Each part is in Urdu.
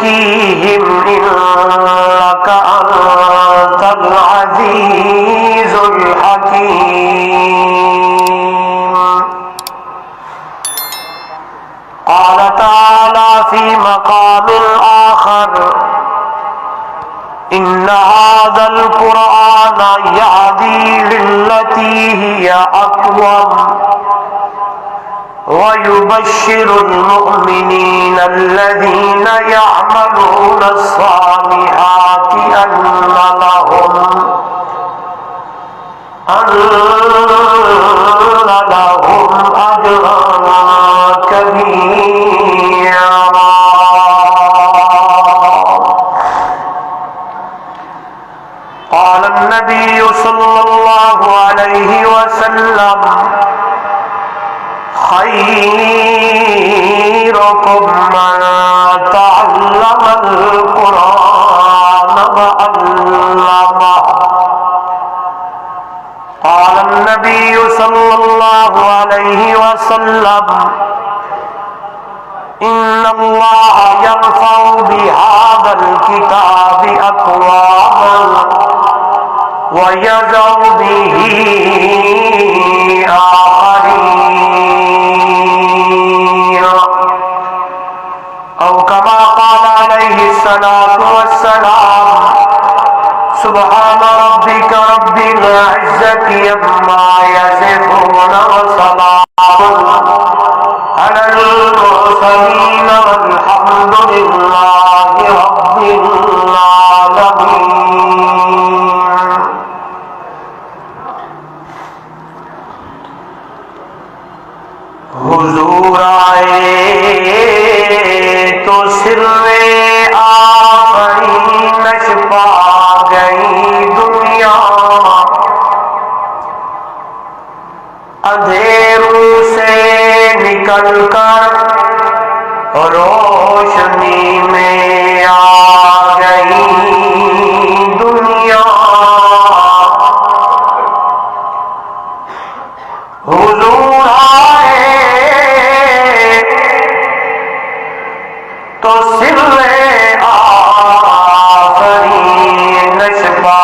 ويزكيهم إنك أنت العزيز الحكيم. قال تعالى في مقام آخر: إن هذا القرآن يهدي للتي هي أقوم ويبشر المؤمنين الذين يعملون الصالحات أن لهم أجرا كبيرا. قال النبي صلى الله عليه وسلم: خيركم من تعلم القرآن وعلمه. قال النبي صلى الله عليه وسلم: إن الله يرفع بهذا الكتاب أقواما ويضع به آخرين، أو كما قال عليه الصلاة والسلام: سبحان ربك رب العزة عما يصفون وسلام على المرسلين والحمد لله رب العالمين. حضور آئے تو سر آفرینش پا گئی دنیا، اندھیروں سے نکل کر روشنی میں آ گئی دنیا. حضور آئے تو سر آفرینش پا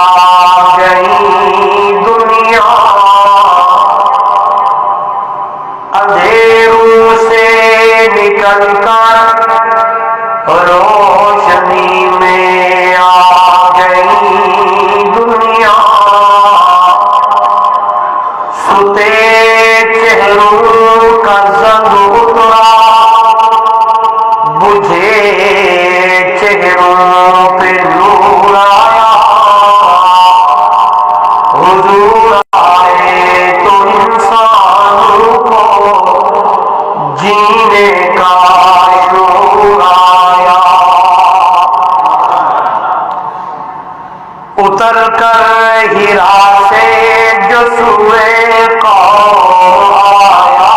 گئی دنیا، اندھیروں سے نکل کر روشنی میں آ گئی دنیا. ستے چہروں کا زنگ اترا، بجھے چہروں پہ نور آیا. حضور آئے تو انسانوں کو جینے کا شعور آیا. اتر کر ہیرا سے جو سوئے قوم آیا،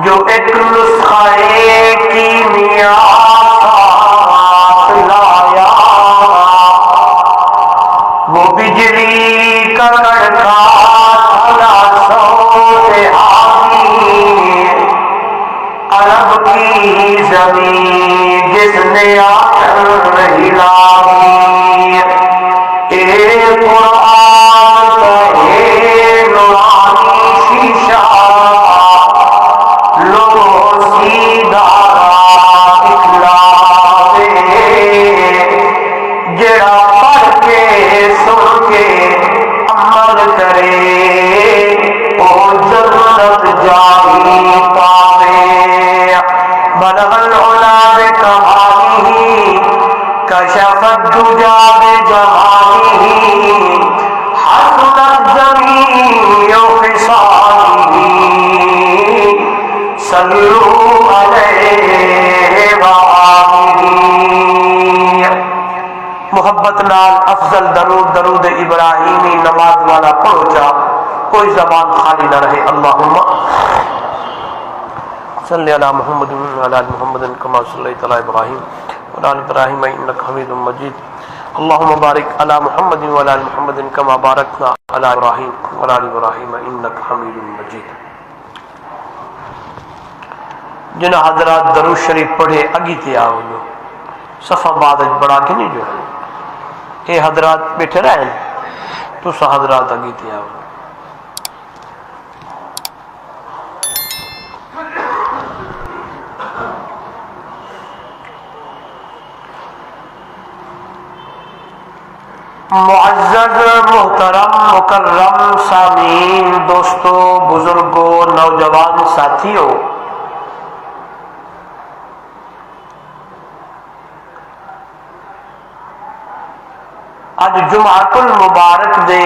جو ایک نسخہ کیمیا ساتھ لایا، وہ بجلی کا کڑکا تھا سودہانی، عرب کی زمین جس نے آ کر ہلائی. ایک قرآن کا ہے نورانی شیشہ، لو سیدھا دکھلاوے، جڑا پڑھ کے سن کے عمل کرے او جنت جائی پاوے. بلغ العلا بکمالہ کشف صلوا علیہ وآلہ۔ محبت نال افضل درود درود ابراہیمی نماز والا پڑھو جا، کوئی زبان خالی نہ رہے۔ اللہم صلی علی محمد وعلی آل محمد کما صلیت علی ابراہیم وعلی آل ابراہیم انک حمید مجید۔ اللہم بارک علی محمد وعلی آل محمد کما بارکنا علی ابراہیم وعلی آل ابراہیم انک حمید مجید۔ جن حضرات درود شریف پڑھے اگی تے آؤ جو صفحہ بعد بڑھا کے نہیں جو اے حضرات بیٹھے رہے تو سا حضرات اگی تے آؤ۔ معزز محترم مکرم سامعین، دوستوں، بزرگوں، نوجوان ساتھیوں، اج جمعۃ المبارک دے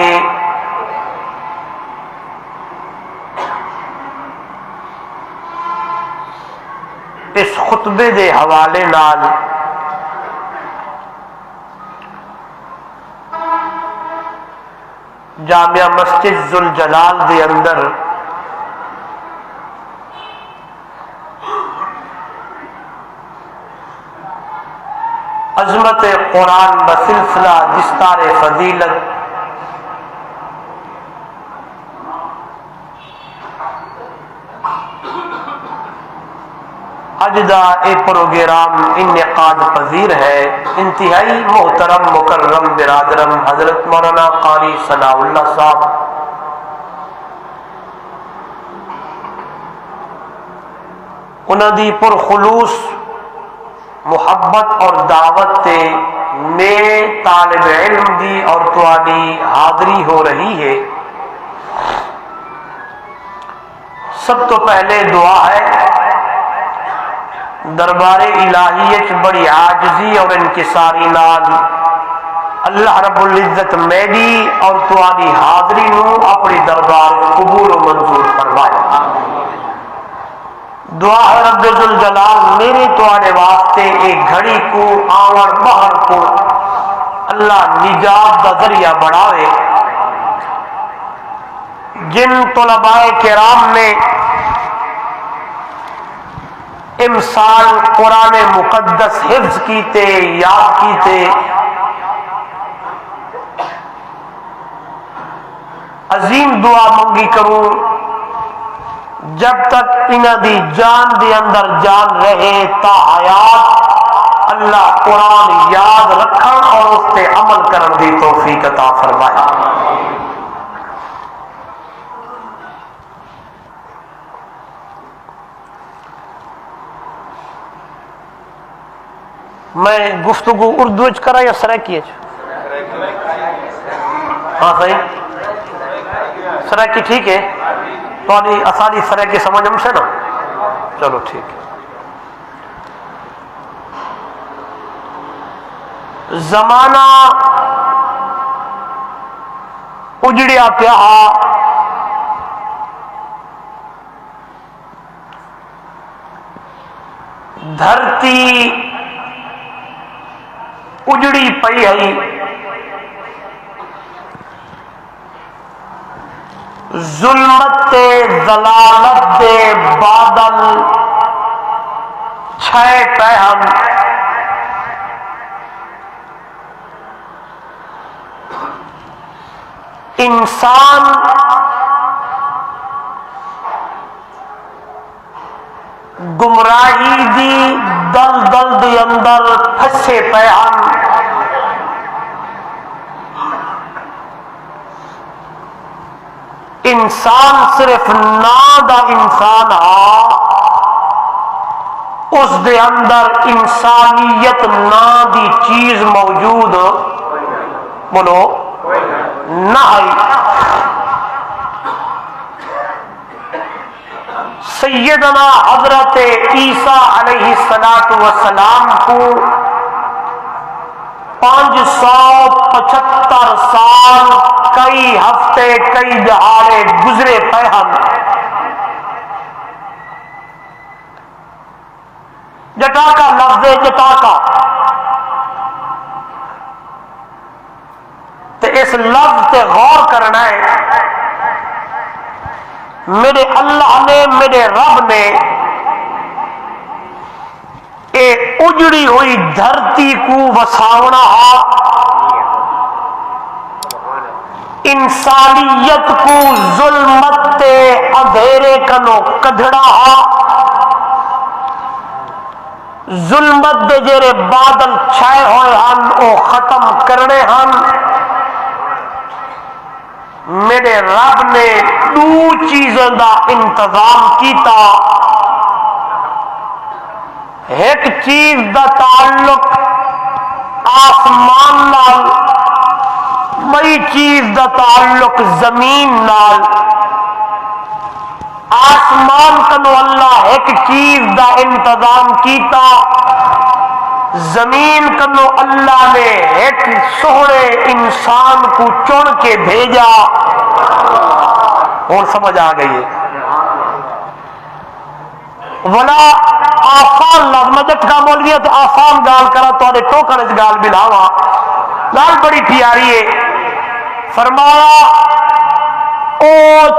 اس خطبے دے حوالے نال جامعہ مسجد ذوالجلال دے اندر عظمت قرآن بسلسلہ دستار فضیلت اج دا اے پروگرام انعقاد پذیر ہے۔ انتہائی محترم مکرم برادرم حضرت مولانا قاری ثناء اللہ صاحب انہاں دی پرخلوص محبت اور دعوت تے میرے طالب علم دی اور تواڈی حاضری ہو رہی ہے۔ سب تو پہلے دعا ہے، دربار الہیت بڑی عاجزی اور انکساری نال اللہ رب العزت میری اور تواڈی حاضری نو اپنی دربار قبول و منظور فرمائے۔ دعا ہے رب ذوالجلال میرے تواڈے واسطے ایک گھڑی کو آوڑ بہر کو اللہ نجات دا ذریعہ بڑھاوے۔ جن طلباء کرام نے امسال قرآن مقدس حفظ کیتے، یاد کیتے، عظیم دعا منگی کروں جب تک انہاں دی جان دے اندر جان رہے تا حیات اللہ قرآن یاد رکھن اور اس پہ عمل کرن دی توفیق عطا فرمائے۔ میں گفتگو اردو وچ کرا یا سرائکی وچ؟ ہاں صحیح، سرائکی ٹھیک ہے؟ تھوڑی آسانی سرائکی سمجھ ہم سے نا؟ چلو ٹھیک ہے۔ زمانہ اجڑیا پیا، دھرتی اجڑی پئی ہے، ظلمت تے ضلالت دے بادل چھائے پے ہن، انسان گمراہی دی دلدل دے اندر پھسے پے ہن۔ انسان صرف نام دا انسان اس دے اندر انسانیت نام دی چیز موجود بولو نہ ہے۔ سیدنا حضرت عیسیٰ علیہ السلام کو 575 سال کئی ہفتے کئی دہاڑے گزرے پے ہن، جٹاکا لفظ جٹاکا، تے اس لفظ تے غور کرنا ہے۔ میرے اللہ نے، میرے رب نے اے اجڑی ہوئی دھرتی کو وساونا ہا، انسانیت کو ظلمت تے اندھیرے کنو کڈھنا ہا، ظلمت دے جڑے بادل چھائے ہوئے ہن او ختم کرنے ہن۔ میرے رب نے دو چیزوں دا انتظام کیتا، ایک چیز دا تعلق آسمان نال، مئی چیز دا تعلق زمین نال۔ آسمان کنو اللہ ایک چیز دا انتظام کیتا، زمین کنو اللہ نے ایک سوہنے انسان کو چن کے بھیجا۔ اور سمجھ آ گئی ہے؟ ولا آسان لازم جٹکا بول گیا تو آسان گال کرا تو ٹوکر گال بلاوا، گال بڑی پیاری ہے۔ فرمایا او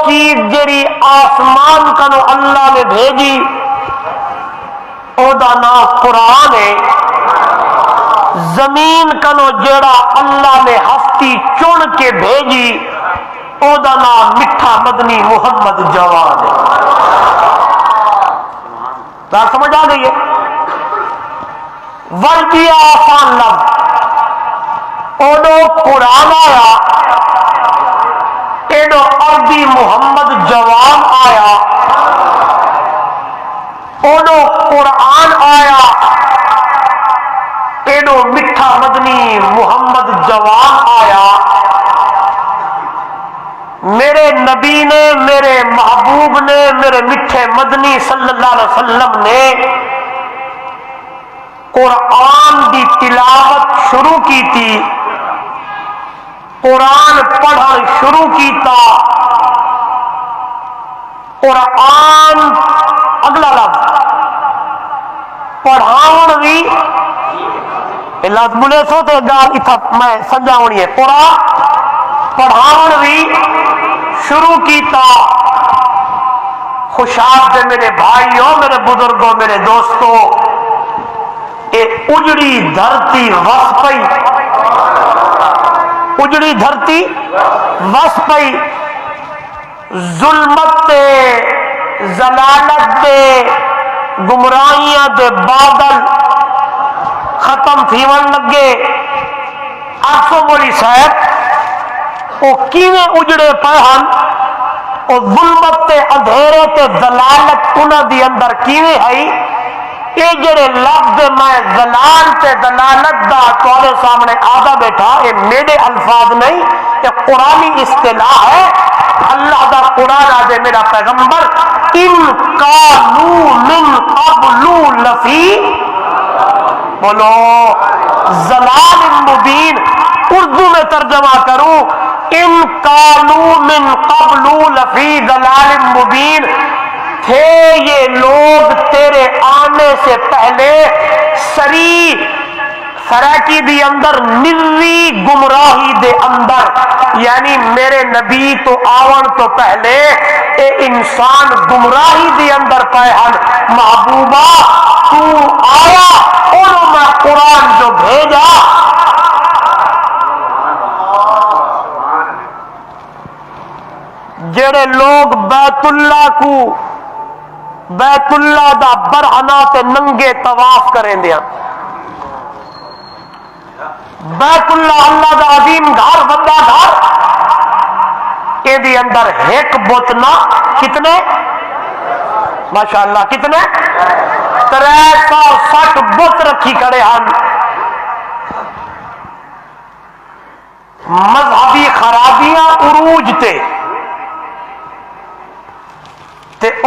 چیز جڑی آسمان کنو اللہ نے بھیجی او دا نام قرآن ہے، زمین کنو جڑا اللہ نے ہستی چن کے بھیجی او دا نام میٹھا مدنی محمد جوان ہے۔ بات سمجھ آ گئی ہے؟ ورگی آسان لفظ اوڈو قرآن آیا، ایڈو عربی محمد جوان آیا، اوڈو قرآن آیا، ایڈو میٹھا مدنی محمد جوان آیا۔ میرے نبی نے، میرے محبوب نے، میرے میٹھے مدنی صلی اللہ علیہ وسلم نے قرآن دی تلاوت شروع کی تھی، قرآن پڑھن شروع کیتا۔ قرآن اگلا لفظ پڑھاون بھی لفظ بولے سو تو گال اتھا میں سمجھا ہونی ہے۔ قرآن پڑھاون بھی شروع کیتا۔ خوشاب دے میرے بھائیوں، میرے بزرگوں، میرے دوستوں، اے اجڑی دھرتی وس پئی، اجڑی دھرتی وس پئی، ظلمت تے ضلالت تے گمراہیاں دے بادل ختم تھیون لگے۔ آسو مولی صاحب او کیویں اجڑے پے ہن، او ظلمت تے اندھیرے تے ضلالت انہاں دی اندر کیویں ہے؟ یہ جڑے لفظ میں ضلال تے ضلالت دا تواڈے سامنے آدھا بیٹھا، یہ میرے الفاظ نہیں، یہ قرآنی اصطلاح ہے۔ اللہ دا قرآن آدھے میرا پیغمبر ان کانوا من قبل لفی، بولو ضلال مبین، اردو میں ترجمہ کروں ان کانوا من قبل لفی ضلال مبین، تھے یہ لوگ تیرے آنے سے پہلے سری سراکی دی اندر نری گمراہی دے اندر، یعنی میرے نبی تو آون تو پہلے اے انسان گمراہی دی اندر پائے ہن۔ محبوبہ تو آیا انہوں میں قرآن جو بھیجا، جڑے لوگ بیت اللہ کو، بیت اللہ دا برہنا تے ننگے طواف کریں دیا، بیت اللہ اللہ دا عظیم گھر، بندہ گھر، اے دی اندر ایک بتنا کتنے ماشاءاللہ کتنے 360 بت رکھی کھڑے ہن۔ مذہبی خرابیاں عروج تے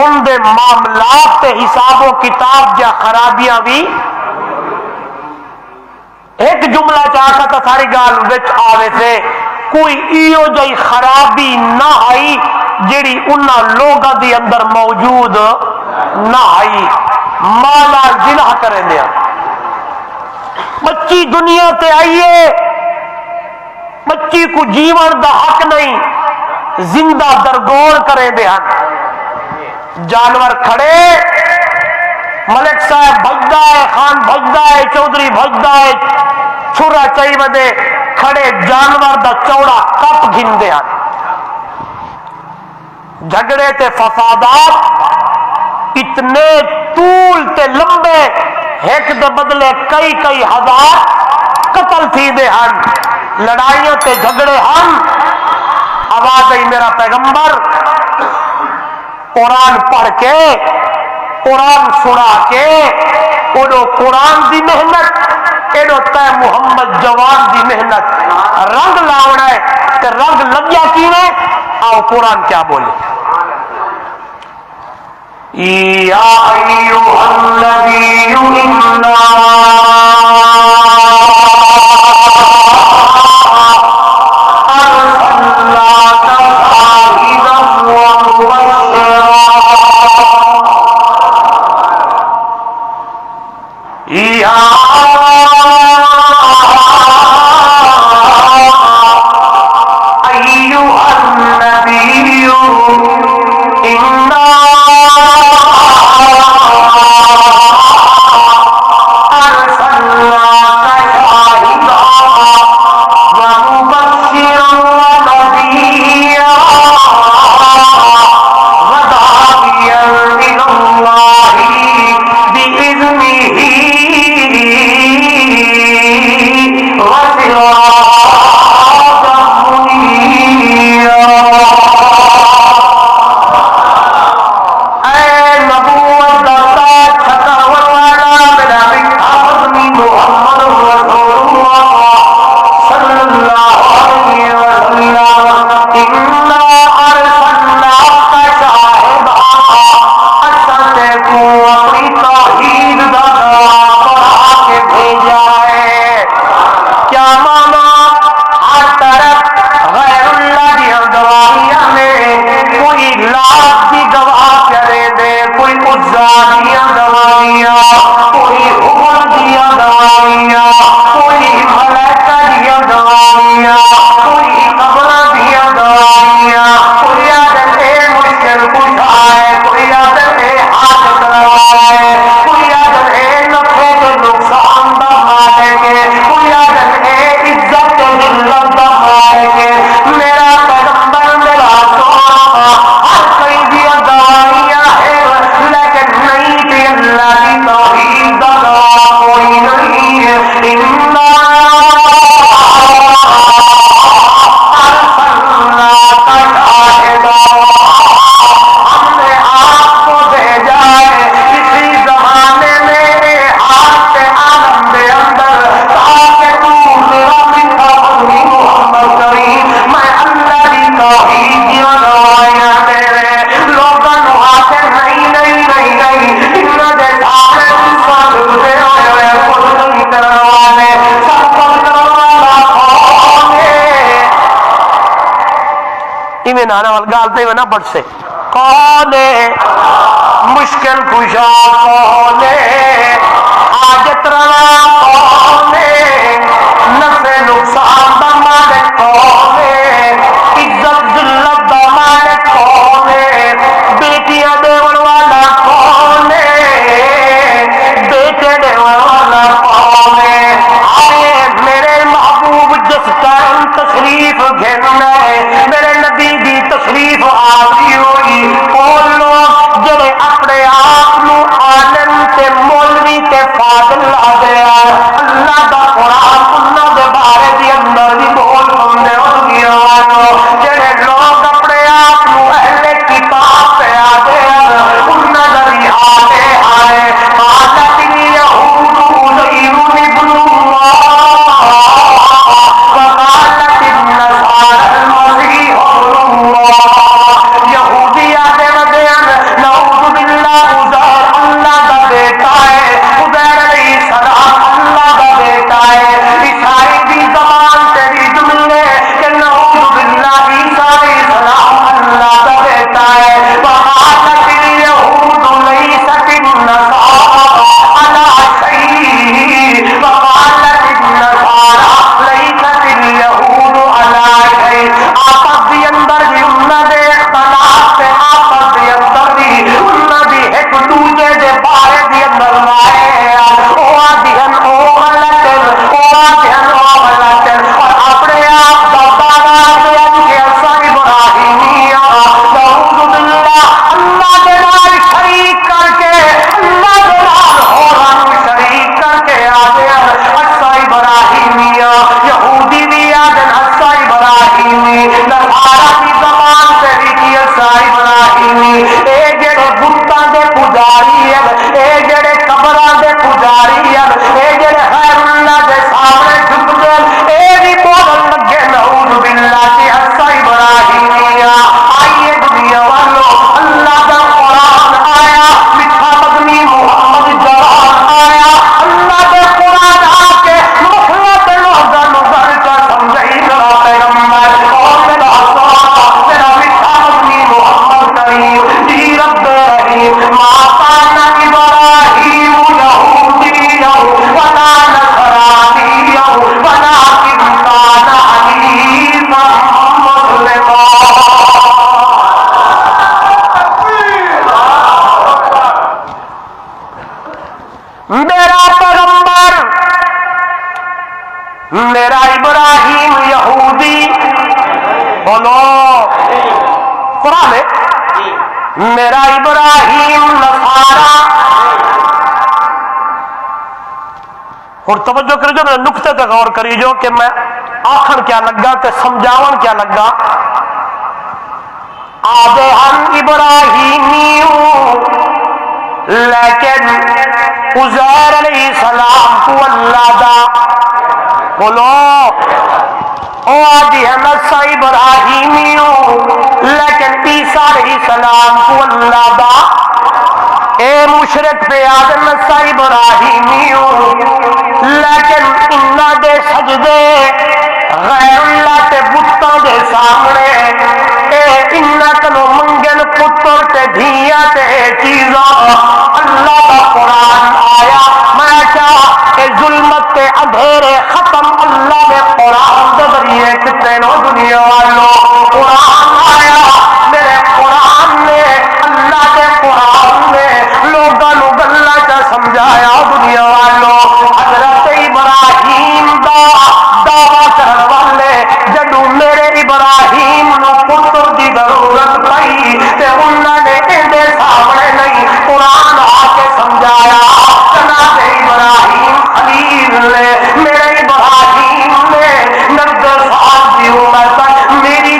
ان دے معاملات تے حساب و کتاب جا خرابیاں بھی ایک جملہ چاہتا تا ساری گال وچ آوے سے کوئی ایو جائی خرابی نہ آئی جیڑی انہاں لوگاں دی اندر موجود نہ آئی۔ مالا جنہ کریں دیا بچی دنیا تے آئیے بچی کو جیون دا حق نہیں زندہ درگور کریں دیا جانور کھڑے ملک صاحب بھجدا ہے خان بھجدا ہے چودھری بھجدا ہے چھرا چائی بدے کھڑے جانور دا چوڑا کپ گھن دیا جھگڑے تے فسادات اتنے طول تے لمبے ایک دے بدلے کئی ہزار قتل تھی دے ہن لڑائیوں تے جھگڑے ہن آواز آئی میرا پیغمبر قرآن پڑھ کے قرآن سنا کے اوڈو قرآن دی محنت ایڈو تے محمد جوان دی محنت رنگ لاؤنا ہے تے رنگ لگیا کیویں آؤ قرآن کیا بولے یا ایھا النبی انا ارسلناک شاہدا ومبشرا یا نہ پڑھ سے کون ہے مشکل کشا کون ہے حاجت روا کون ہے نفع نقصان دا مالک کون ہے عزت ذلت دا مالک کون ہے بیٹیاں دیون والا کون ہے بیٹے دیون والا کون ہے آئے میرے محبوب جس ٹائم تشریف گھرنا ہے میرے نبی دی تشریف آئی ہوئی وہ لوگ جڑے اپنے آپ میرا پیغمبر میرا ابراہیم یہودی، بولو قرآن ہے، میرا ابراہیم نصارا. اور توجہ کری جو میرے نقطے تے غور کری جو کہ میں آخر کیا لگا تے سمجھاون کیا لگا. آدھے ہم ابراہیمیوں لیکن عزیر علیہ السلام کو اللہ دا، بولو او آدھی ہم نسا ابراہیمیوں لیکن عیسیٰ علیہ السلام کو اللہ دا. اے مشرک پہ آدم نسا ابراہیمیوں لیکن انہ دے سجدے غیر اللہ تے بتوں دے سامنے، اے انہ کنو منگن پتر تے دھیاں تے چیزاں. اللہ کا قرآن آیا، میں چاہ اے ظلمت تے اندھیرے ختم اللہ نے قرآن دے ذریعے کتے نو دنیا والو. قرآن آیا، میرے قرآن نے، اللہ کے قرآن نے لوگاں نو گلاں چا سمجھایا. دنیا والو حضرت ابراہیم دا دعویٰ کرن والے جدو میرے ابراہیم نو پتر دی ضرورت پئی تے انہاں نے اندے سامنے نہیں قرآن آ کے سمجھایا. جناب ابراہیم خلیل نے، میرے ابراہیم نے 90 سال کی عمر تک میری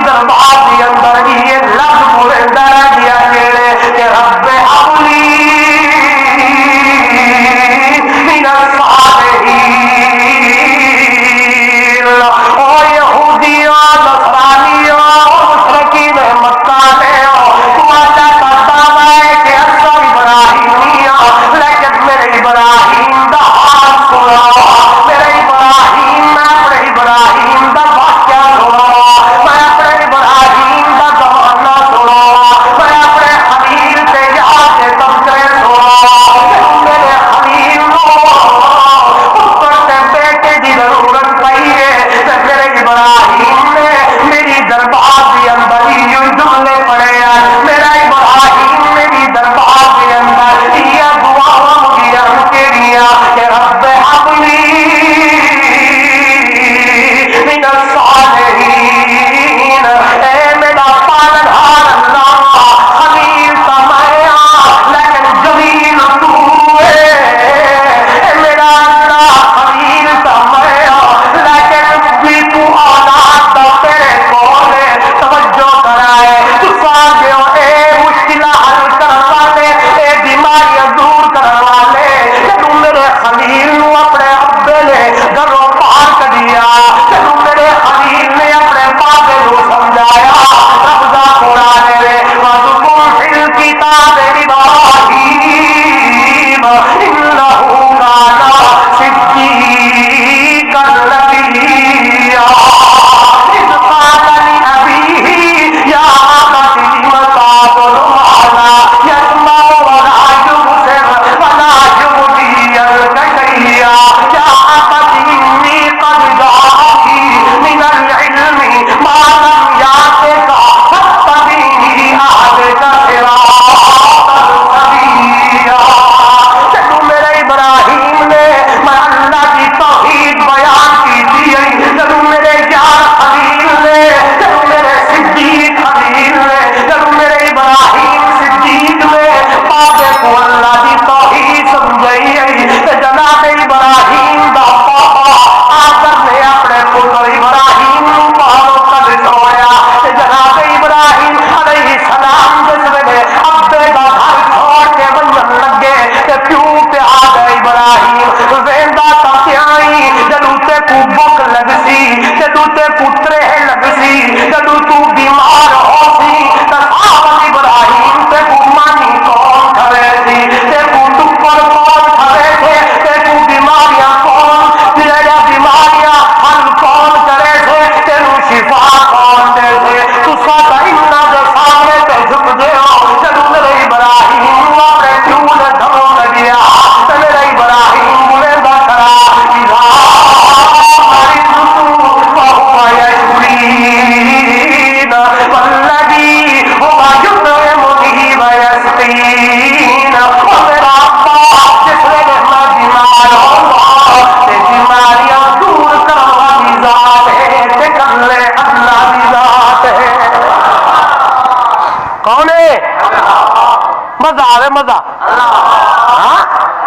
آوے مزہ ہاں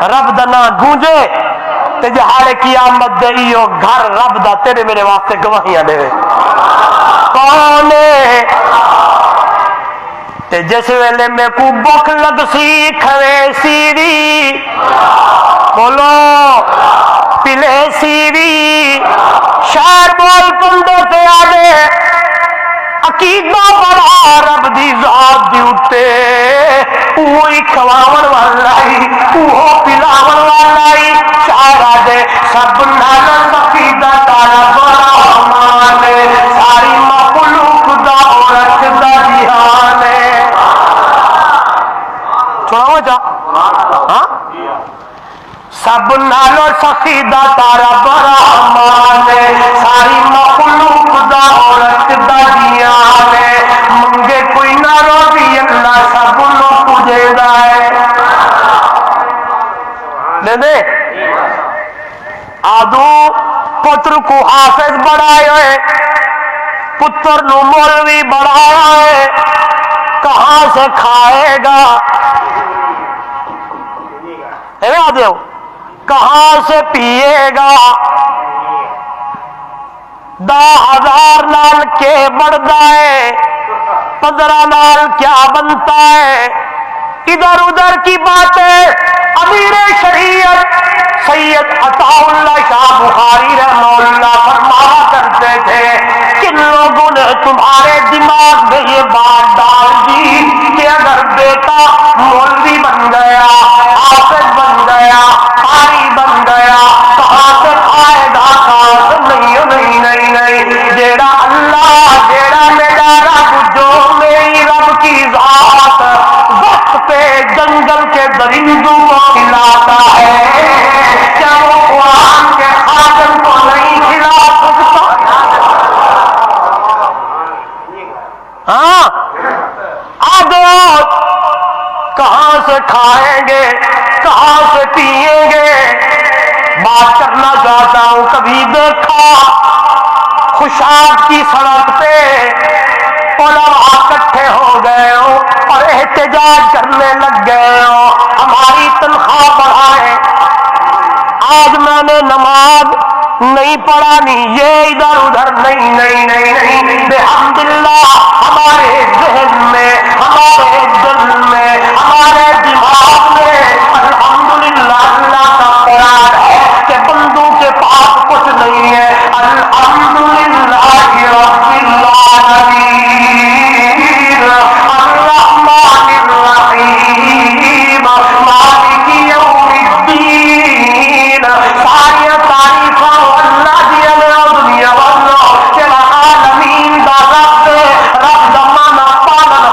رب دا نا گونجے تے جہاڑے قیامت دے ایو گھر رب دا تیرے میرے واسطے گواہیاں دے کون تے جس ویلے میں کو بک لگ سی کھوے سیری بولو پلے سیری شہر بول پندے تے آدے عقیدہ بڑا رب دی ذات دی اٹھے اوہی کھواون والائی اوہو پلاون والائی شہر آدے سب نالن عقیدہ تارا بڑا مانے ساری مخلوق دا عورت دا جہانے چھوڑا ہوا جا ہاں سب نالو سخیدہ تارا بڑا مانے ساری مخلوق دا عورت دا جیانے منگے کوئی نہ روزی اللہ سب لوگ تجھے دائے دے دے آدو پتر کو حافظ بڑھائے ہوئے پتر نو مولوی بڑھایا ہے کہاں سے کھائے گا آدھے ہو کہاں سے پیے گا 10,000 نال کے بڑھتا ہے 15 نال کیا بنتا ہے ادھر ادھر کی باتیں امیر شریعت سید عطا اللہ شاہ بخاری رحمہ اللہ فرمایا کرتے تھے کن لوگوں نے تمہارے دماغ میں یہ بات ڈال دی کہ اگر بیٹا مولوی بن گیا حافظ بن گیا قاری بن گیا کہاں سے کھائے گا کہاں سے نہیں جیڑا اللہ جیڑا میرا رب جو میری رب کی ذات وقت پہ جنگل کے درندوں کو کھلاتا ہے کیا وہ قرآن کے خاتم کو نہیں کھلا سکتا ہاں آدھو کہاں سے کھائیں گے کہاں سے پیئیں گے بات کرنا چاہتا ہوں کبھی دیکھا خوشاب کی سڑک پہ علماء اکٹھے ہو گئے ہو اور احتجاج کرنے لگ گئے ہو ہماری تنخواہ بڑھائیں آج میں نے نماز نہیں پڑھانی یہ ادھر ادھر نہیں بحمداللہ ہمارے ذہن میں ہمارے دل میں ہمارے دماغ میں الحمدللہ اللہ کا قرار ہے کہ بندوں کے پاس کچھ نہیں ہے الحمدللہ رب العالمین الرحمن الرحیم مالک یوم الدین ساری تعریفاں اللہ دی دنیا والو کہ العالمین دا رب دا مانا پالن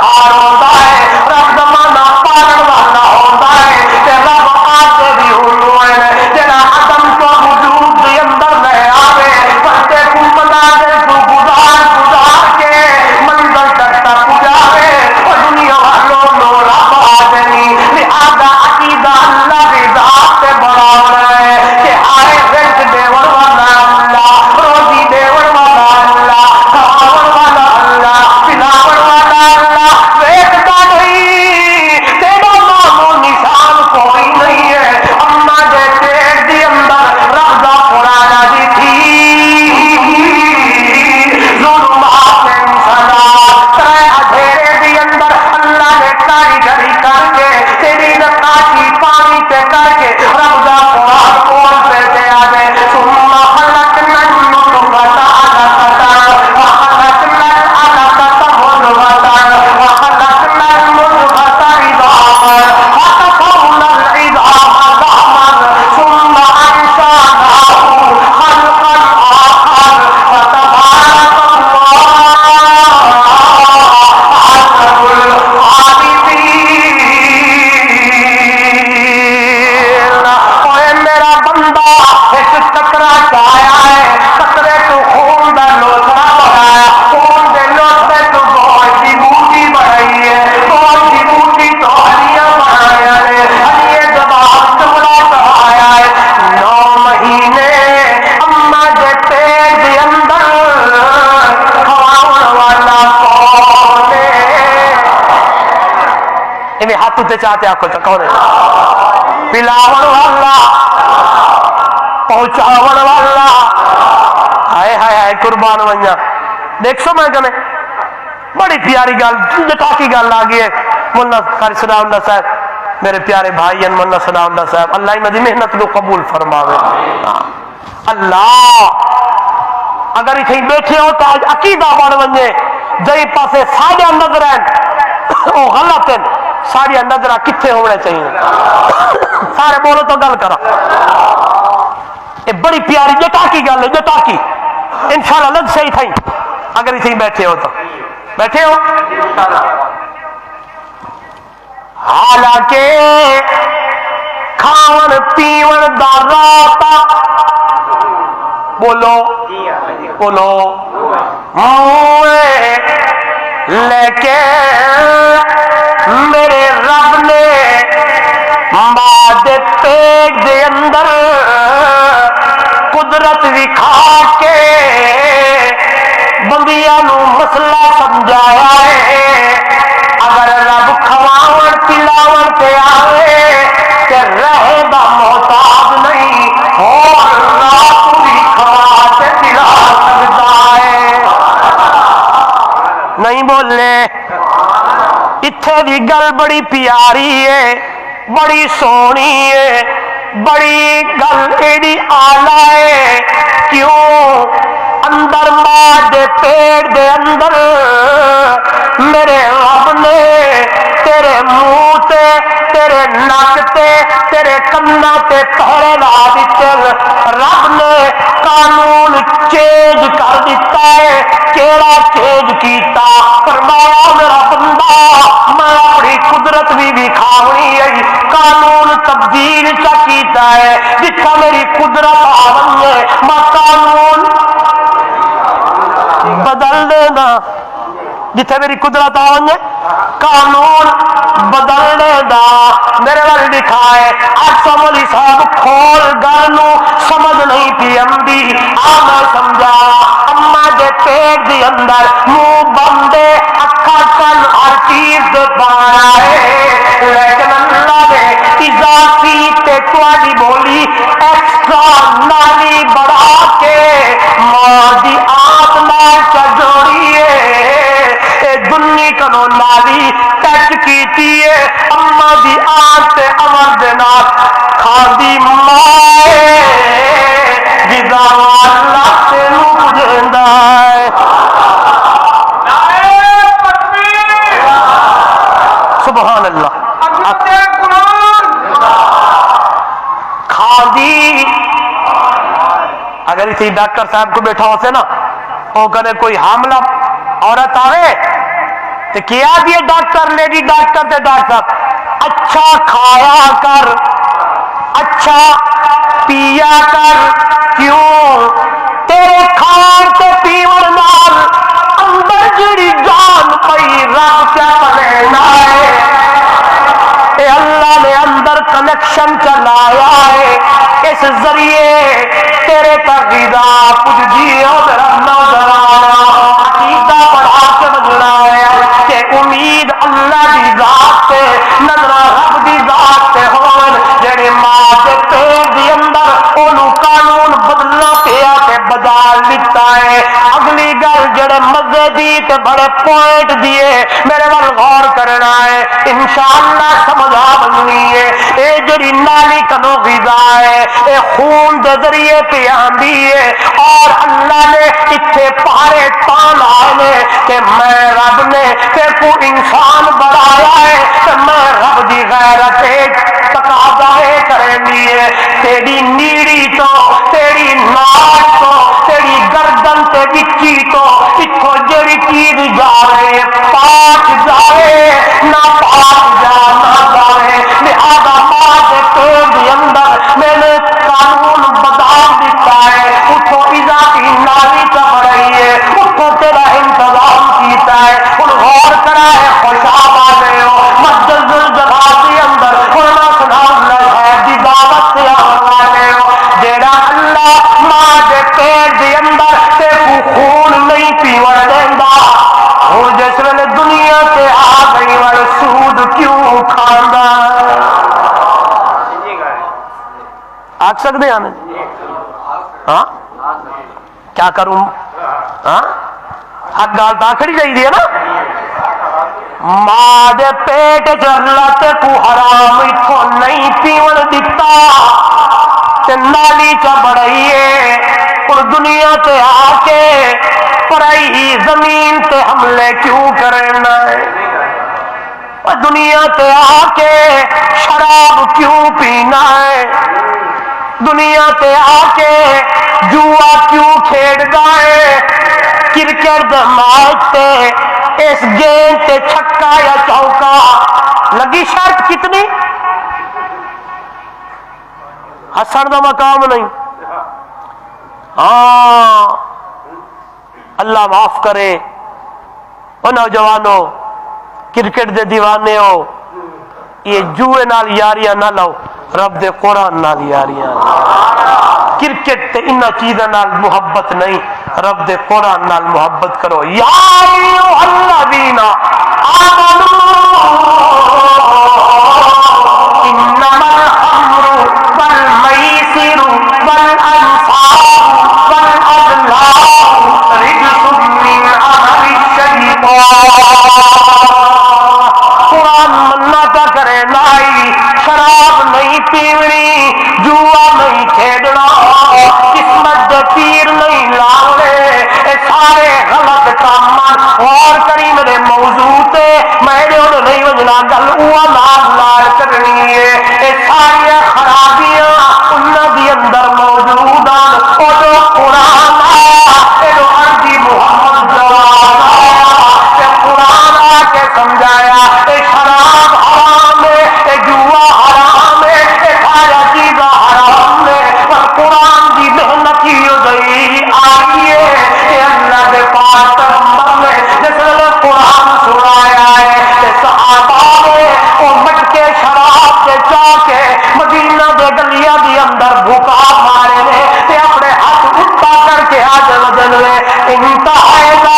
ہاتھ تے چاہتے آکھو چا کون ہے؟ پلاون والا، پہنچاون والا، ہائے ہائے ہائے قربان ونجا۔ دیکھ سو میں کہنے بڑی پیاری گل جٹا کی گل آ گئی ہے۔ مولانا قاری ثناء اللہ صاحب میرے پیارے بھائی ہیں، مولانا ثناء اللہ صاحب اللہ انہاں دی محنت کو قبول فرماوے۔ اللہ اگر اتھے بیٹھے ہو تو آج عقیدہ بڑھ ونجے جئی پاسے ساڑیاں نظر ہیں وہ غلط ہیں، ساڑیاں نظرہ کتھے ہونے چاہیے؟ سارے بولو تو گل کرا۔ یہ بڑی پیاری جٹا کی گل ہے، جٹا کی انشاءاللہ لگ صحیح تھا اگر اتھے بیٹھے ہو تو بیٹھے ہو۔ حالانکہ کھاون پیون دا راتا بولو بولو لیکن میرے رب نے ماں دے پیٹ دے اندر قدرت دکھا کے بندیاں نو مسئلہ سمجھایا ہے۔ اگر رب کھواون پلاون پہ آئے کہ رہے دا محتاج نہیں اور رات بھی کھوا کے پلا سکتا ہے۔ نہیں بولے اتھے دی گل بڑی پیاری ہے، بڑی سونی ہے، بڑی گل ایڈی آلہ ہے۔ کیوں اندر ماں دے پیٹ دے اندر میرے رب نے تیرے منہ تے تیرے نک تے تیرے کنا تے پہرے لا دیتے۔ رب نے قانون چینج کر دیتا ہے۔ کیڑا چینج کیتا؟ فرمایا میرا بندہ میں اپنی قدرت بھی دکھاونی ہے، قانون تبدیل چا کیتا ہے۔ جتھا میری قدرت آونی ہے میں قانون بدل دینا، جتھے میری قدرت آونی ہے قانون بدلنے دا میرے وال لکھا ہے۔ آج مولی صاحب کھول گانو سمجھ نہیں پی اندی آنا سمجھا اما دے پیٹ دی اندر منہ بندے اکھا کن ہر چیز دے پایا ہے، لیکن اللہ نے اضافی تے تواڈی بولی ایکسٹرا نالی بڑھا کے ماں دی آت نال چجوڑی ہے۔ دنی کنو نالی ٹچ کیتی ہے اما دی آن تے امر دے نال کھاندی مائے جدا اللہ تینو پجھیندا ہے۔ سبحان اللہ کھاندی۔ اگر اسی ڈاکٹر صاحب کو بیٹھا ہو سے نا وہ کہنے کوئی حاملہ عورت آوے تو کیا دیے ڈاکٹر لیڈی ڈاکٹر تے ڈاکٹر صاحب اچھا کھایا کر، اچھا پیا کر۔ کیوں؟ تیرے کھان تے پیون نال اندر جڑی جان پئی رب کیا بنینا ہے۔ اے اللہ نے اندر کنیکشن چلایا ہے، اس ذریعے تیرے تک غذا پجی ہو میرا نوجوان عقیدہ بڑھا کے بجنا ہے کہ امید اللہ دی ذات سے نظر رب دی ذات سے ہون جڑے ماں دے پیٹ دی اندر اونوں قانون بدلنا پیا تے بدال دیتا ہے۔ اگلی گل جڑے مزے دی تے بڑے پوائنٹ دیے میرے وال غور کرنا ہے، انشاءاللہ سمجھ آ بننی ہے۔ اے جڑی نالی کنو غذا ہے اے خون دے ذریعے پہ آندی ہے اور اللہ نے اتھے پارے تان آئے کہ میں رب نے تے کو انسان بڑھایا ہے کہ میں رب دی غیرت تقاضائے کریں دیئے تیری نیڑی تو تیری ناک تو تیری گردن تے بچی تو اتھو جڑی چیز جاوے پاک جاوے نہ پاک جا نہ جاوے، لہذا ماں دے پیٹ دی اندر میں نے قانون بدال دیتا ہے۔ اتھو اضافی نالی چپ رہی ہے، اتھو تیرا انتظام کیتا ہے۔ ان غور کرا ہے خوشاب آ گئے ہو مسجد الجگہ کے اندر مولانا ثناء اللہ ہے دی دعوت سے آ گئے ہو جیڑا اللہ ماں دے پیٹ دے اندر تے کو خون نہیں پیون دیندا۔ ہن جس آکھ سکتے ہیں ہاں کیا کروں ہاں حق گال تا کھڑی چاہیے نا ماں دے پیٹ چلت کو حرام اتھو نہیں پیون دتا تے نالی چ بڑھائیے اور دنیا تے آ کے پرائی زمین تے حملے کیوں کرنا ہے اور دنیا تے آ کے شراب کیوں پینا ہے دنیا تے آ کے جوا کیوں کھیڑدا ہے کرکٹ دے میچ تے اس گیند تے چھکا یا چوکا لگی شرط کتنی ہسن دا مقام نہیں ہاں اللہ معاف کرے او نوجوانوں کرکٹ دے دیوانے ہو یہ جوئے نال یاریاں نہ لو رب دے قرآن نال یاریاں کرکٹ تے انہاں چیزاں نال محبت نہیں رب دے قرآن نال محبت کرو یا ایھا الذین آمنوا انما الخمر والمیسر والانصاب والازلام رجس من عمل الشیطان قرآن منع کا کرے لائی شراب نہیں پیونی جوا نہیں کھیڑنا قسمت دے تیر نہیں لاؤنے اے سارے غلط کام اور کری میرے موضوع تے میں نے نہیں وجنا گل اوہ لال کرنی ہے اے ساری خرابیاں انہاں دی اندر موجود ہیں او جو قرآن آیا اے جو عربی محمد جواب آیا اے قرآن آ کے سمجھایا اے شراب حرام ہے اے جوا حرام ہے اے سارا چیزاں حرام ہے پر قرآن دی محنت ہی ہو گئی آئیے کہ اللہ دے پاک پیغمبر نے جس نے قرآن سنایا ہے کہ صحابہ نے وہ مٹ کے شراب کے چا کے مدینہ دے گلیاں دی اندر بھوکا مارے نے تے اپنے ہاتھ اٹھا کر کے آج وجن میں انتہائنا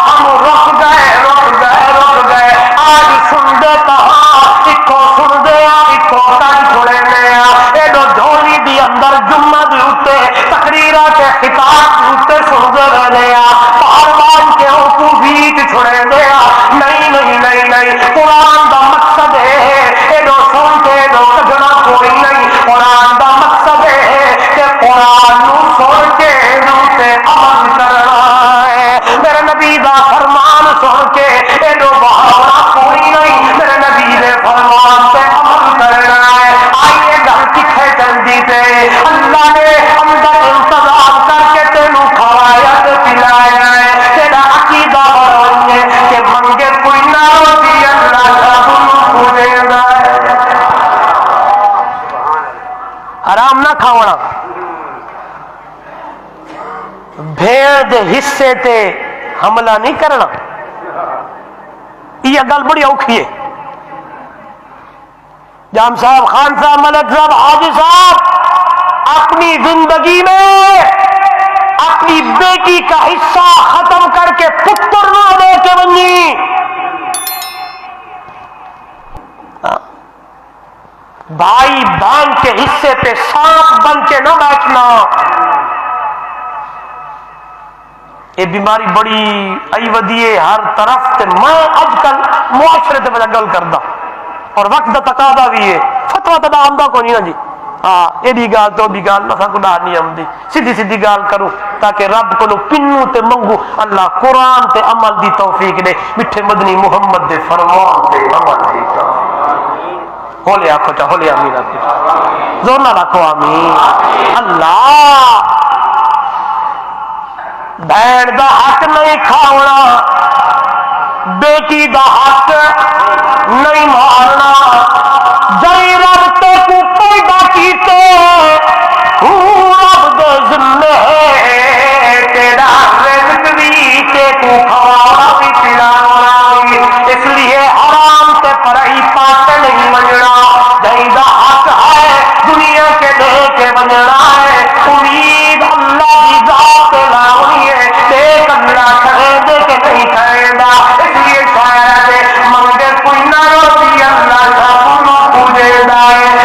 ہم رک گئے آج سن دے کہاں اکو سن دے اکو کر چھوڑے نیا ایڈو جھولی دی اندر جمعہ دی اٹھے تقریرہ کے خطاب دی اٹھے سن دے رہنیا پاروان کے اوپو بیت چھوڑے نیا نہیں قرآن دا مقصد ہے ایڈو سن کے ایڈو کجنا کوئی نہیں قرآن دا مقصد ہے کہ قرآن نو سن کے نوتے عمل کرنا ہے میرے نبی دا فرمان سن کے ایڈو بہانا کوئی نہیں میرے نبی دے فرمان پہ عمل کرنا ہے آئیے گل کتھے چلدی تے اللہ نے اندر انتظام کر کے تینوں کھوایا تے پلایا ہے تیرا عقیدہ بڑھائیے کہ منگے کوئی نہ ہوتی اللہ کا پوجے گا حرام نہ کھاونا بھیڑ دے حصے تے حملہ نہیں کرنا یہ گل بڑی اوکھی ہے جام صاحب خان صاحب ملک صاحب حاجی صاحب اپنی زندگی میں اپنی بیٹی کا حصہ ختم کر کے پتر نہ دے کے بنی بھائی بہن کے حصے پہ سانپ بن کے نہ بیٹھنا یہ بیماری بڑی آئی ودی ہے ہر طرف تے میں اج کل معاشرے تے گل کردا اور وقت دا تقاضا بھی ہے فتوا تے آمدا کو نہیں نا جی ہاں ایڈی گال تو بھی گال نہ کو ڈار نہیں آمدی سیدھی گال کروں تاکہ رب کو پنوں تے منگو اللہ قرآن تے عمل دی توفیق دے میٹھے مدنی محمد دے فرمان تے عمل دی توفیق ہولے آکھو چا ہولے آمین آکھو زور نہ رکھو آمین اللہ بھیڑ دا حق نہیں کھاونا بیٹی دا حق نہیں مارنا جئی رب تے کو پیدا کیتے رب دے ذمے تیرا رزق بھی تے کو کھوانا بھی پلانا بھی اس لیے حرام تے پرائی پاتے نہیں مننا جئی دا حق ہے دنیا کے دے کے مننا ہے امید اللہ کی ذات لاؤنی ہے دیکھ اللہ کرے دے کے نہیں کرے گا اس لیے شاعر ہے منگے کوئی نہ روتی اللہ کا پوجے دائے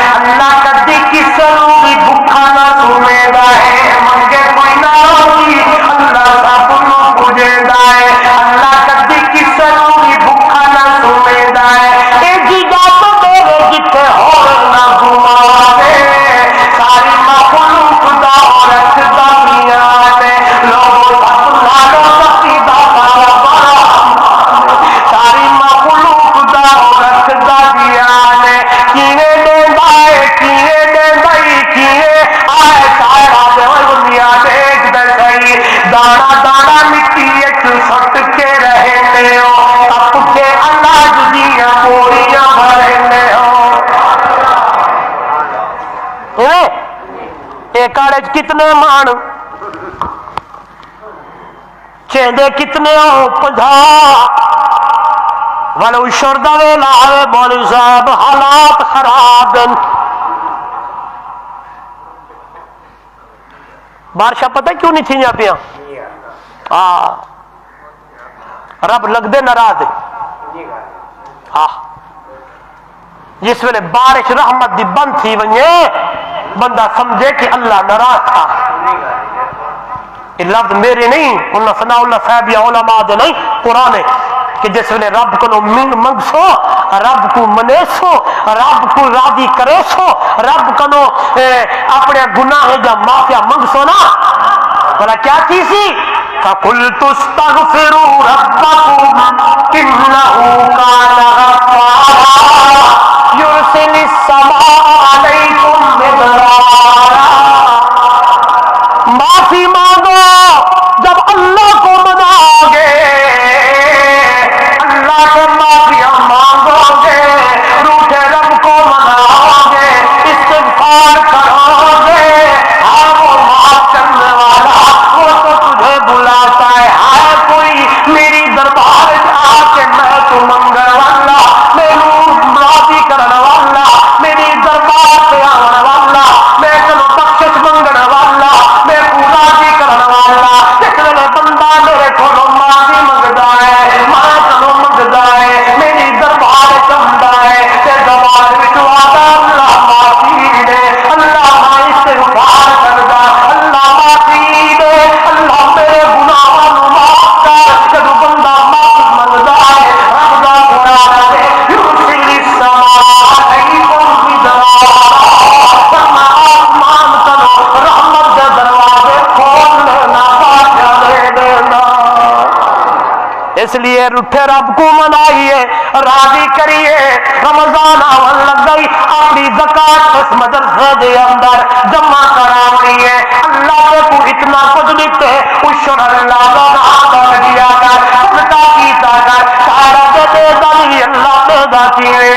کاڑے کتنے مان چیندے کتنے ہو 50 ولو شردہ ویلا آوے مولوی صاحب حالات خراب ہیں بارشاں پتہ کیوں نہیں تھیاں پیاں رب لگ دے ناراض جس ویلے بارش رحمت دی بند تھی ونجے بندہ سمجھے کہ اللہ ناراض تھا یہ لفظ میرے نہیں انہاں ثناء اللہ صاحب یا علماء دے نہیں قرآن ہے کہ جس ویلے رب کو منگسو رب کو منیسو رب کو راضی کرے سو رب کو اپنے گناہ جا معافیا منگسو نا بلا کیا چیزی فَقُلْتُ اسْتَغْفِرُوا رَبَّكُمْ إِنَّهُ كَانَ غَفَّارًا يُرْسِلِ السَّمَاءَ عَلَيْكُمْ مِدْرَارًا معافی مانگو جب اللہ کو مناؤ گے اللہ سے معافیاں مانگو گے روٹے رب کو مناؤ گے استغفار کرو گے ہاں وہ معاف کرنے والا وہ تو تجھے بلاتا ہے ہائے کوئی میری دربار آ کے میں تو منگل والا میرے راضی کرنے والا میری دربار سے آنے والا میں چلو بخشش منگنے والا میں راضی کرنے والا جس ویلے بندہ میرے کو معافی منگتا ہے میں چلو منگتا ہے میری دربار چمتا ہے تے دربار وچواتا اللہ معافی دے اللہ میں استغفار کردا اللہ معافی دے اللہ میرے گناہاں نوں معاف کر جب بندہ معافی منگتا ہے رب دا قرآن ہے یرسل السماء علیکم مدرارا فرما آسمان کرو رحمت دے دروازے کھول لینا بادشاہ دے دینا اس لیے روٹھے رب کو منائیے راضی کریے رمضان آون لگ گئی اپنی زکات اس مدرسے دے اندر جمع کرانی ہے اللہ کے کو اتنا کچھ دیتے اشر اللہ کا نام دیا کر صدقہ کیتا کر سارا دے دلی اللہ دے داتی ہے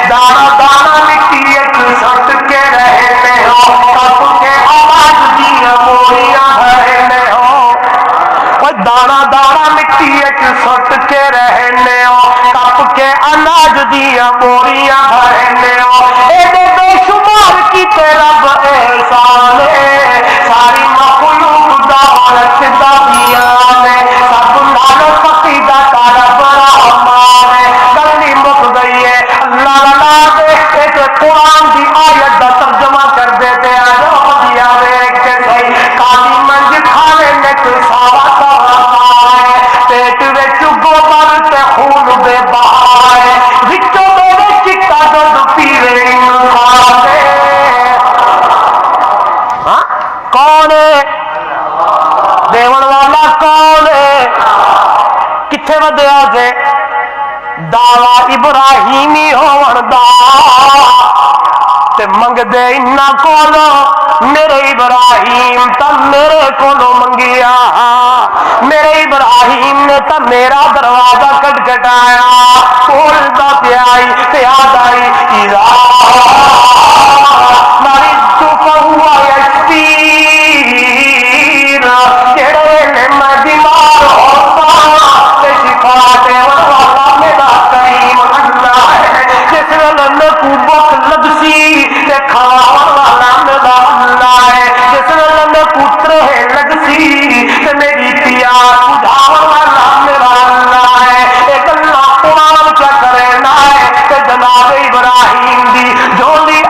دانا دانا مٹی ایک سٹ کے رہتے ہو کپ کے آواز دیا موریاں بھرنے ہو دانا دانا مٹی ایک سٹ کے رہنے ہو کپ کے اناج دیا موریاں بھرنے ہو اے دے بے شمار کی رب احسان ہے ساری مخلوق دا رکھدا دیا نے سب نال فقیدہ تارا بڑا امان ہے گلی مک گئی ہے اللہ لا دے ایک قرآن دی آیت دا ترجمہ کر دیتے ہیں جو دیا ویک کے صحیح کالی منج کھانے میں تو ساوا پیٹ وچ گوبر تے خون دے بہائے وچوں میرے چٹا دودھ پیوے انسان دے کون ہے دیون والا کون ہے کتھے ودیا سے دعوی ابراہیمی ہون دا تے منگ دے انہاں کولو میرے ابراہیم تا میرے کولو منگیا میرے ابراہیم نے تا میرا دروازہ کٹکھٹایا کھولدا پیائی تے آدائی اذا مریض فہو یشفین جڑے نے میں بیمار ہوتا تے شفا دیون والا میرا کریم اللہ ہے جس ویلے میں کو بھوک لگسی تے کھاون والا میرا اللہ ہے جس ویلے میں پترے لگسی تے میری پیاس بجھاون والا میرا اللہ ہے ایک اللہ قرآن کیا کرنا ہے کہ جناب ابراہیم دی جو دی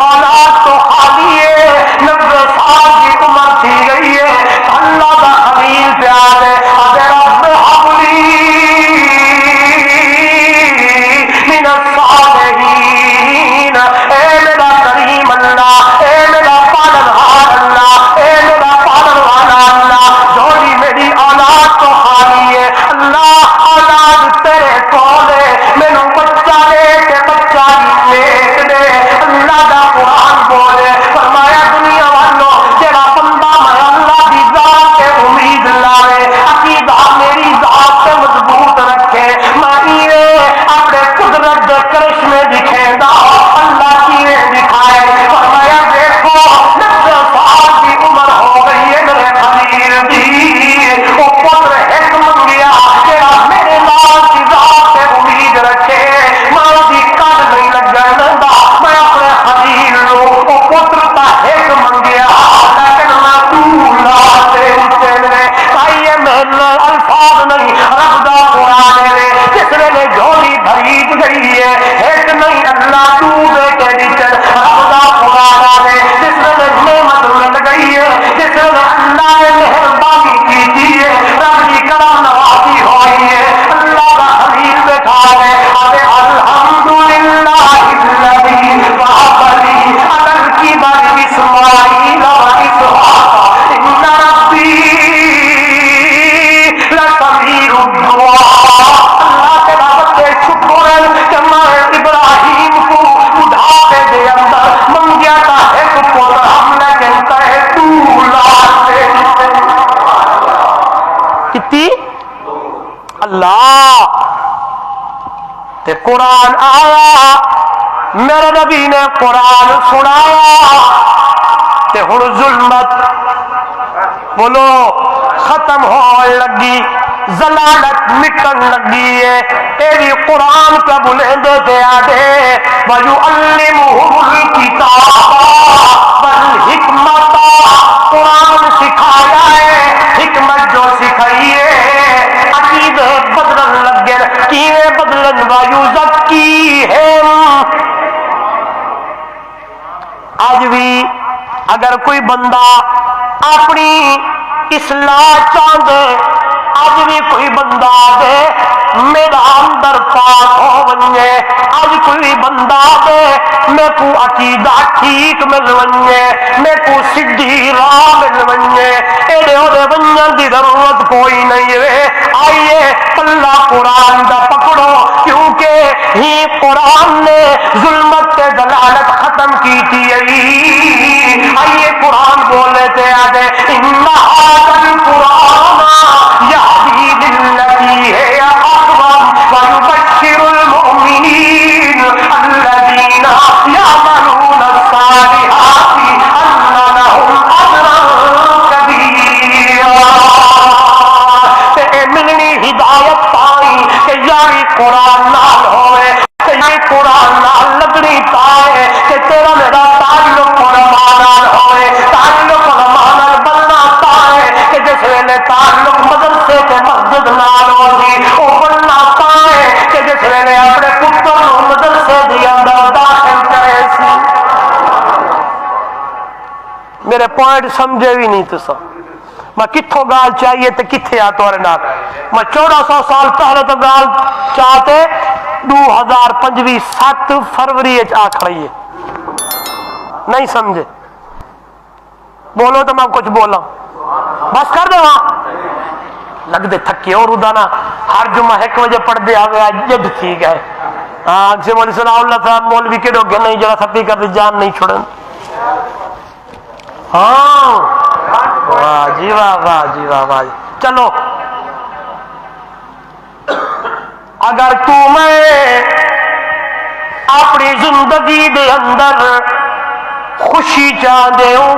قرآن آیا میرے نبی نے قرآن سنایا تے ہن ظلمت بولو ختم ہو لگی ضلالت مٹن لگی ہے تیری قرآن کا بلندے تے آدھے وَيُعَلِّمُهُمُ الْكِتَابَ وَالْحِکْمَةَ قرآن سکھایا ہے حکمت جو سکھائی ہے عقیدے بدلن لگے کیویں بدلن وَيُزَكِّيهِمْ آج بھی اگر کوئی بندہ اپنی اصلاح چاہتے آج بھی کوئی بندہ دے میرا اندر پاک ہو ونجے آج کوئی بندہ دے میں کو عقیدہ ٹھیک مل ونجے میں کو سدھی راہ مل ونجے ایڈے ہوڑے ونجن دی ضرورت کوئی نہیں ہے آئیے پلہ قرآن دا پکڑو کیونکہ ہی قرآن نے ظلمت تے دلالت ختم کی تھی آئیے قرآن بولے تے آدھے اِنَّ هَذَا الْقُرْآنَ يَهْدِي لِلَّتِي هِيَ أَقْوَمُ وَيُبَشِّرُ الْمُؤْمِنِينَ الَّذِينَ يَعْمَلُونَ الصَّالِحَاتِ أَنَّ لَهُمْ أَجْرًا كَبِيرًا تے ملنی ہدایت پائی کہ یاری قرآن نال ہوئے کہ یہ قرآن نال لگنی پائے کہ تیرا میرا تعلق علماء نال ہوئے تعلق علماء نال بننا پائے کہ جس ویلے تعلق مدرسے تے مسجد نال ہوئی وہ بننا پائے کہ جس ویلے اپنے پتر نو مدرسے دی اندر داخل کرے سی میرے پوائنٹ سمجھے بھی نہیں تو سب میں کتھوں گال چاہیے تے کتھے آ تو رہنا میں 1400 سال پہلے تو گال چاہتے 2025 7 فروری آ کھڑی ہے نہیں سمجھے بولو تو میں کچھ بولا بس کر دے وہاں لگ دے تھکے اور ادانا ہر جمعہ 1 بجے پڑھ دے آگے جد ٹھیک ہے ہاں سے مولوی صلی اللہ صاحب مولوی کے ڈوگے نہیں جڑا تھپی کر دی جان نہیں چھوڑن ہاں واہ جی واہ واہ جی واہ واہ چلو اگر تو میں اپنی زندگی دے اندر خوشی چاہتے ہو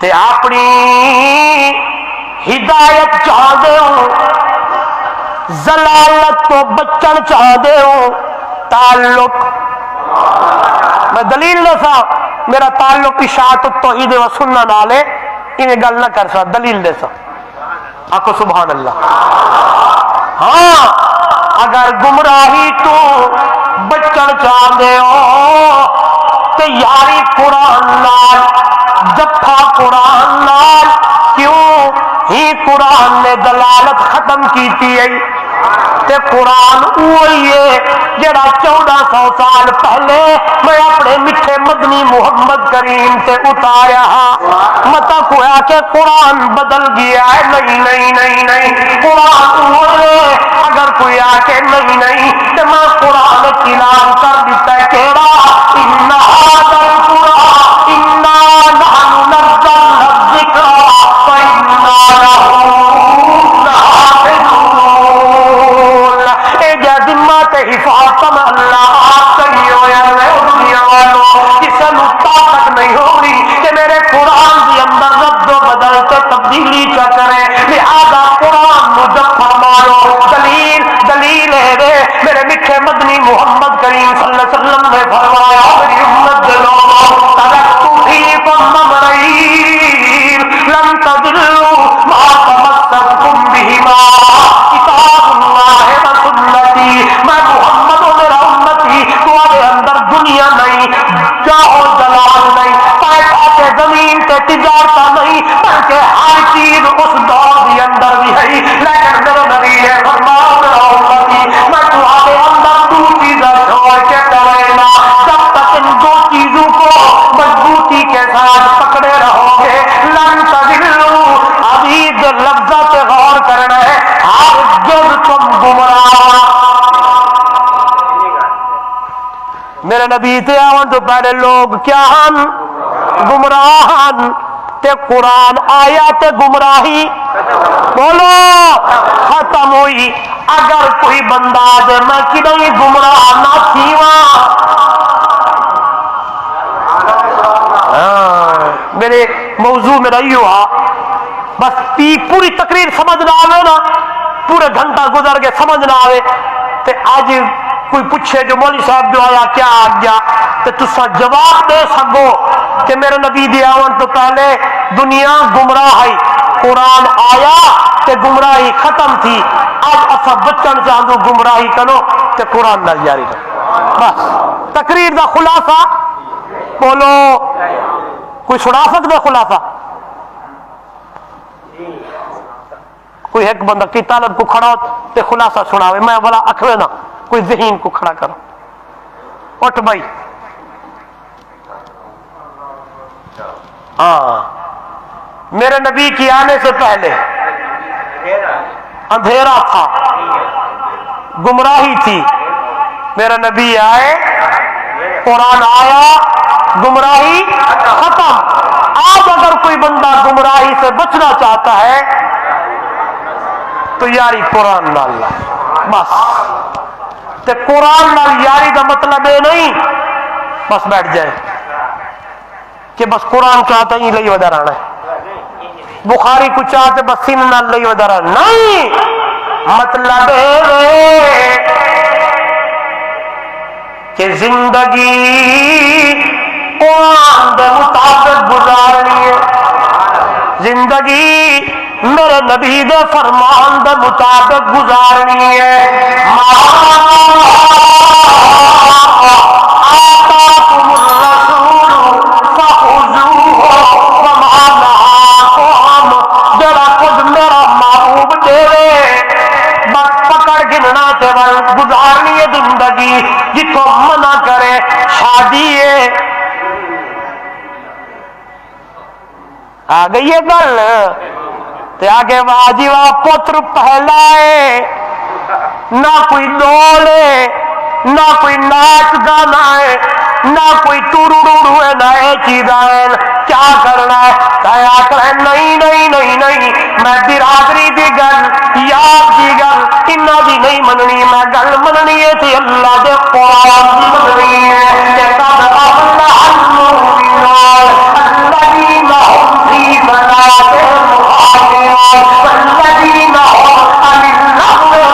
تے اپنی ہدایت چاہتے ہو ضلالت تو بچن چاہتے ہو تعلق میں دلیل دے سا میرا تعلق اشاعت التوحید و سنت نال ہے انہیں گل نہ کر سا دلیل دے سا آکو سبحان اللہ ہاں اگر گمراہی تو بچن چاہتے ہو تو یاری قرآن نال جفا قرآن نال کیوں ہی قرآن نے دلالت ختم کی تھی تے قرآن وہی ہے جڑا 1400 سال پہلے میں اپنے میٹھے مدنی محمد کریم تے اتاریا متا کویا کہ قرآن بدل گیا ہے نہیں نہیں نہیں نہیں قرآن وہی ہے اگر کوئی آ کے نہیں نہیں تے میں قرآن اعلان کر دیتا ہے کہڑا ان هذا القرآن انا نحن نزلنا الذکر وانا له حفاظت اللہ کہی ہویا ہے دنیا والوں کسی نو طاقت نہیں ہونی کہ میرے قرآن کے اندر رد و بدل سے تبدیلی کیا کرے لہذا قرآن نو جفا مارو دلیل ہے میرے میٹھے مدنی محمد کریم صلی اللہ علیہ وسلم نے فرمایا میری امت کے لوگوں ترکت فیکم امرین لن تضلوا ما تمسکتم بہما کتاب اللہ و سنتی میں محمد و میرا امتی تمہارے اندر دنیا نہیں جاؤ جلال نہیں پیسہ کے زمین کے تجارت نہیں بلکہ ہر چیز اس دور کے اندر بھی ہے لیکن میرے نبی نے فرمایا میرا امتی میں تمہارے اندر دو چیزیں چھوڑ کے کرے گا جب تک ان دو چیزوں کو مضبوطی کے ساتھ پکڑے رہو گے لن تضلوا ابھی جو لفظہ پہ غور کرنا ہے ہر جز تم گمراہ میرے نبی تے آون تو پہلے لوگ کیا ہن گمراہن تے قرآن آیا تے گمراہی بولو ختم ہوئی. اگر کوئی بندہ دے میں کدیں گمراہ نہ تھیواں. میرے موضوع میرا یہ ہوا بس پوری تقریر سمجھ نہ آوے نا, پورے گھنٹہ گزر کے سمجھ نہ آوے تے آج کوئی پوچھے جو مولوی صاحب جو آیا کیا آ گیا تے تسا جواب دے سکو کہ میرے نبی دی آون تو پہلے دنیا گمراہ ہے, قرآن آیا تے گمراہی ختم تھی. آج اسا بچن چاہوں گمراہی کرو تے قرآن نال جاری کرو. بس تقریر دا خلاصہ بولو, کوئی سنا سکتا خلاصہ؟ کوئی ایک بندہ کی طالب کو کھڑا ہو تے خلاصہ سناوے, میں بلا اکھوے نا, کوئی ذہین کو کھڑا کرو. اٹھ بھائی. ہاں میرے نبی کی آنے سے پہلے اندھیرا تھا, گمراہی تھی. میرا نبی آئے, قرآن آیا, گمراہی ختم. آج اگر کوئی بندہ گمراہی سے بچنا چاہتا ہے تو یاری قرآن نال بس. تے قرآن نال یاری کا مطلب یہ نہیں بس بیٹھ جائے کہ بس قرآن چاہتا ہی لئی ودا رہنا ہے, بخاری کو چاہتے بس سین نال لئی ودا رہنا نہیں. مطلب ہے کہ زندگی قرآن دے مطابق گزارنی ہے, زندگی میرے نبی دے فرمان دے مطابق گزارنی ہے. آتاکم الرسول فخذوہ وما نہاکم, جڑا کچھ میرا محبوب دے بس پکڑ گننا تے گزارنی ہے زندگی. جتوں منع کرے شادی ہے. آ گئی ہے گل تے آگے واجی وا پتر پہلا ہے, نہ کوئی ڈول ہے, نہ کوئی ناچ گانا ہے, نہ کوئی ٹورو ہے, نہ یہ چیز ہے. کیا کرنا ہے؟ کیا کرے؟ نہیں نہیں نہیں نہیں, میں برادری دی گل یار دی گل انہاں دی نہیں مننی, میں گل مننی ہے تھی اللہ دے قرآن دی مننی ہے. کہ قد افلح المؤمنون الذین هم فی صلاتهم خاشعون والذین هم عن اللغو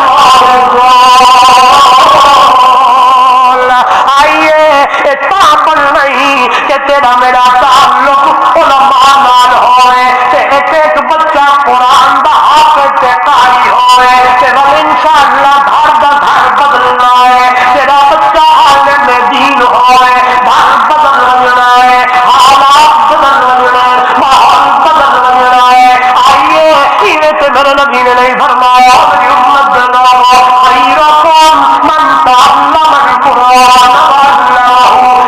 معرضون. آئیے اتنا بل نہیں کہ تیرا میرا تعلق علماء نال ہوئے تے ایک ایک بچہ قرآن دا حافظ تے قاری ہوئے تے ول انشاءاللہ گھر دا گھر بدلنا ہے. تیرا بچہ عالم دین ہوئے, گھر بدل وجنا ہے, حالات بدل وجنا ہے, ماحول بدل وجنا ہے. آئیے یہ تے میرے نبی نے نہیں فرمایا میری امت دے نام خیرکم من تعلم القرآن وعلمہ,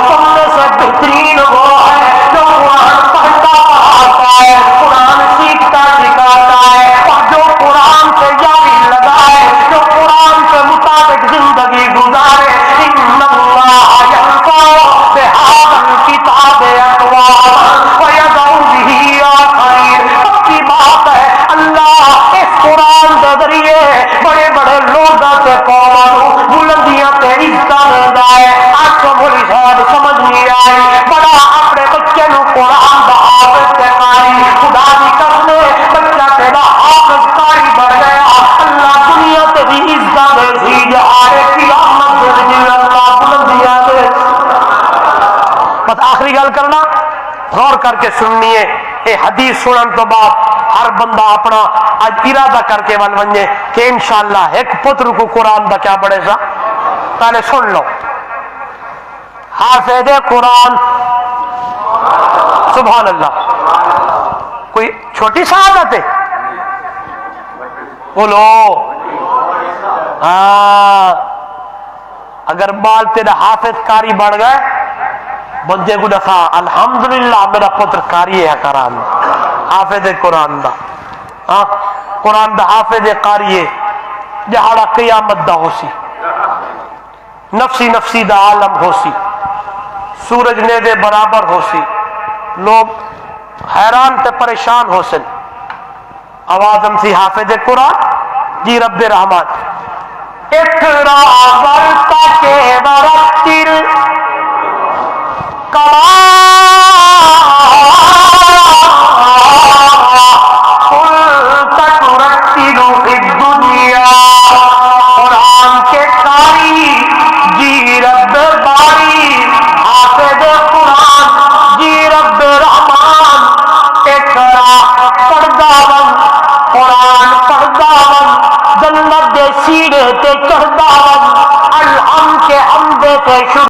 تم میں سے بہترین وہ ہے جو قرآن پڑھتا پڑھاتا ہے, قرآن سیکھتا سکھاتا ہے, اور جو قرآن سے یاری لگائے, جو قرآن کے مطابق زندگی گزارے. ان اللہ یرفع بہذا الکتاب اقواما ویضع بہ آخرین. پکی بات ہے اللہ اس قرآن کے ذریعے بڑے بڑے لوگوں سے قوموں بلندیاں تے عزتاں دیندا ہے. آج تو بولی صاحب سمجھ نہیں آئی, بڑا اپنے بچے نو قرآن دا حافظ تے قاری, خدا دی قسم بچہ تیرا حافظ قاری بن گیا, اللہ دنیا تے بھی عزتاں دے سی, آئے قیامت دے دن اللہ بلندیاں دے. بس آخری گل کرنا, غور کر کے سننی ہے. یہ حدیث سنن تو بعد ہر بندہ اپنا آج ارادہ کر کے ول ونجے کہ انشاءاللہ ایک پتر کو قرآن دا کیا پڑے سا. پہلے سن لو, حافظ قرآن سبحان اللہ, کوئی چھوٹی سعادت ہے بولو. ہاں اگر بال تیرا حافظ قاری بڑھ گئے بندے کو دکھا الحمدللہ میرا پتر قاری ہے قرآن, حافظ قرآن دا. ہاں قرآن دا حافظ قاری ہے, جہاڑا قیامت دا ہو سی, نفسی نفسی دا عالم ہو سی, سورج نے دے برابر ہو سی, لوگ حیران تے پریشان ہو سن آواز ہم سی حافظ قرآن جی رب رحمان اقرا ورتق ورتل